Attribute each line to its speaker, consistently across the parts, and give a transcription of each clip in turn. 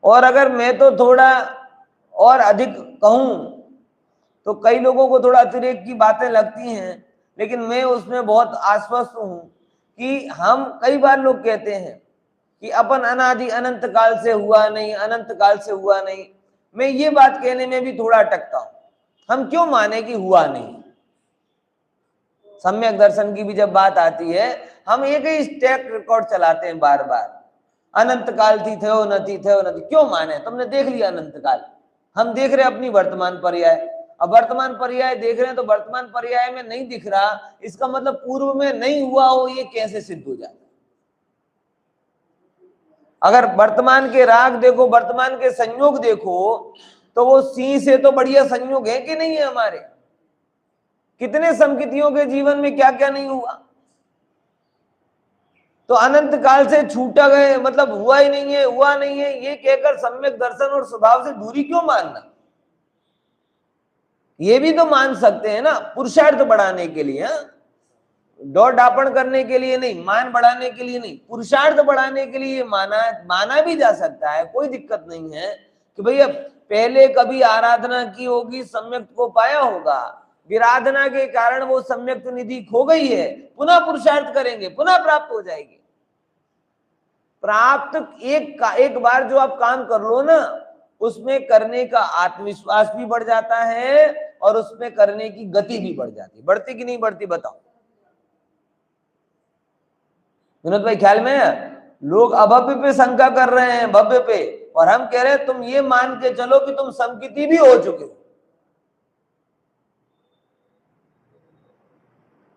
Speaker 1: और अगर मैं तो थोड़ा और अधिक कहूं तो कई लोगों को थोड़ा अतिरेक की बातें लगती हैं, लेकिन मैं उसमें बहुत आश्वस्त हूं कि हम, कई बार लोग कहते हैं कि अपन अनादि अनंत काल से हुआ नहीं, अनंत काल से हुआ नहीं। मैं ये बात कहने में भी थोड़ा अटकता हूं। हम क्यों माने कि हुआ नहीं? सम्यक दर्शन की भी जब बात आती है, हम एक ही स्टैक रिकॉर्ड चलाते हैं बार बार, अनंत काल थी थे नथी थे नथी। क्यों माने? तुमने देख लिया अनंत काल, हम देख रहे अपनी वर्तमान पर्याय। अब वर्तमान पर्याय देख रहे हैं तो वर्तमान पर्याय में नहीं दिख रहा, इसका मतलब पूर्व में नहीं हुआ हो, ये कैसे सिद्ध हो जाता? अगर वर्तमान के राग देखो, वर्तमान के संयोग देखो, तो वो सी से तो बढ़िया संयोग है कि नहीं है हमारे? कितने समकितियों के जीवन में क्या क्या नहीं हुआ। तो अनंत काल से छूटा गए मतलब हुआ ही नहीं है, हुआ नहीं है, ये कहकर सम्यक दर्शन और स्वभाव से दूरी क्यों मानना? ये भी तो मान सकते हैं ना, पुरुषार्थ बढ़ाने के लिए, डोर डापण करने के लिए नहीं, मान बढ़ाने के लिए नहीं, पुरुषार्थ बढ़ाने के लिए माना भी जा सकता है। कोई दिक्कत नहीं है कि भैया पहले कभी आराधना की होगी, सम्यक को पाया होगा, विराधना के कारण वो सम्यक निधि खो गई है, पुनः पुरुषार्थ करेंगे, पुनः प्राप्त हो जाएगी। प्राप्त एक बार जो आप काम कर लो ना, उसमें करने का आत्मविश्वास भी बढ़ जाता है और उसमें करने की गति भी बढ़ जाती है। बढ़ती कि नहीं बढ़ती बताओ विनोद भाई? ख्याल में है? लोग अभव्य पे शंका कर रहे हैं, भव्य पे, और हम कह रहे हैं तुम ये मान के चलो कि तुम समकिति भी हो चुके हो।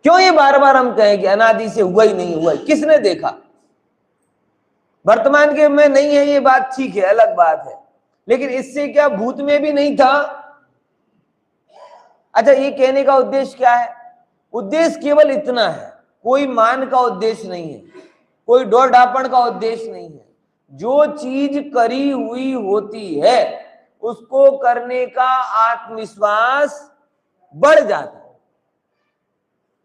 Speaker 1: क्यों ये बार बार हम कहें कि अनादि से हुआ ही नहीं हुआ? किसने देखा? वर्तमान के में नहीं है ये बात, ठीक है, अलग बात है, लेकिन इससे क्या भूत में भी नहीं था? अच्छा, ये कहने का उद्देश्य क्या है? उद्देश्य केवल इतना है, कोई मान का उद्देश्य नहीं है, कोई डोर डापण का उद्देश्य नहीं है। जो चीज करी हुई होती है उसको करने का आत्मविश्वास बढ़ जाता है।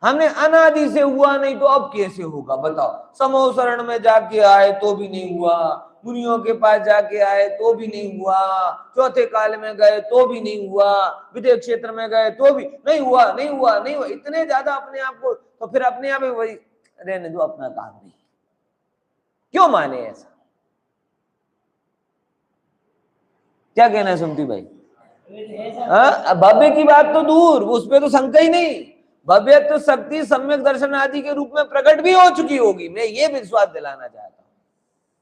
Speaker 1: हमने अनादि से हुआ नहीं तो अब कैसे होगा बताओ? समूह शरण में जाके आए तो भी नहीं हुआ, मुनियों के पास जाके आए तो भी नहीं हुआ, चौथे काल में गए तो भी नहीं हुआ, विदेह क्षेत्र में गए तो भी नहीं हुआ, नहीं हुआ, नहीं हुआ। इतने ज्यादा अपने आप को, तो फिर अपने आप ही वही रहने दो, अपना काम नहीं। क्यों माने ऐसा? क्या कहना है सुमति भाई? भव्य की बात तो दूर, उसमें तो शंका ही नहीं। भव्य तो शक्ति सम्यक दर्शन आदि के रूप में प्रकट भी हो चुकी होगी, मैं ये विश्वास दिलाना चाहता हूं।